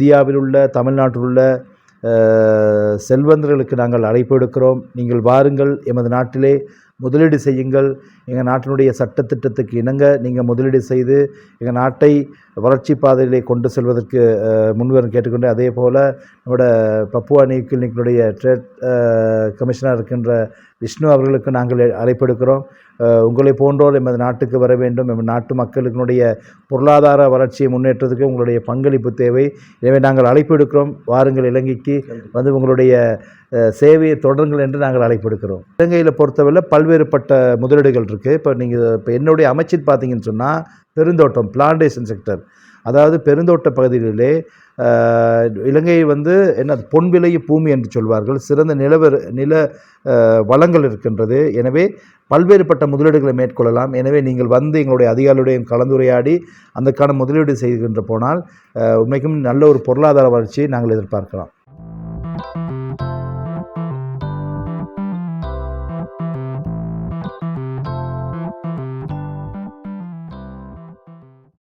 இந்தியாவில் உள்ள தமிழ்நாட்டில் உள்ள செல்வந்தர்களுக்கு நாங்கள் அழைப்பு எடுக்கிறோம். நீங்கள் வாருங்கள், எமது நாட்டிலே முதலீடு செய்யுங்கள். எங்கள் நாட்டினுடைய சட்டத்திட்டத்துக்கு இணங்க நீங்கள் முதலீடு செய்து எங்கள் நாட்டை வளர்ச்சி பாதையிலே கொண்டு செல்வதற்கு முன்வரும் கேட்டுக்கொண்டு, அதே போல் நம்மளோட பப்புவா நியூகினியுடைய ட்ரேட் கமிஷனர் இருக்கின்ற விஷ்ணு அவர்களுக்கு நாங்கள் அழைப்பெடுக்கிறோம். உங்களை போன்றோர் எமது நாட்டுக்கு வர வேண்டும். எமது நாட்டு மக்களுடைய பொருளாதார வளர்ச்சியை முன்னேற்றத்துக்கு உங்களுடைய பங்களிப்பு தேவை. எனவே நாங்கள் அழைப்பு எடுக்கிறோம். வாருங்கள், இலங்கைக்கு வந்து உங்களுடைய சேவையை தொடருங்கள் என்று நாங்கள் அழைப்பு எடுக்கிறோம். இலங்கையில் பொறுத்தவரை பல்வேறுபட்ட முதலீடுகள் இருக்குது. இப்போ என்னுடைய அமைச்சில் பார்த்தீங்கன்னு சொன்னால் பெருந்தோட்டம், பிளான்டேஷன் செக்டர், அதாவது பெருந்தோட்ட பகுதிகளிலே இலங்கை என்ன பொன் விளைய பூமி என்று சொல்வார்கள். சிறந்த நில வளங்கள் இருக்கின்றது. எனவே பல்வேறுபட்ட முதலீடுகளை மேற்கொள்ளலாம். எனவே நீங்கள் வந்து எங்களுடைய அதிகாரிகளுடைய கலந்துரையாடி அதற்கான முதலீடு செய்கின்ற போனால் உண்மைக்கும் நல்ல ஒரு பொருளாதார வளர்ச்சியை நாங்கள் எதிர்பார்க்கலாம்.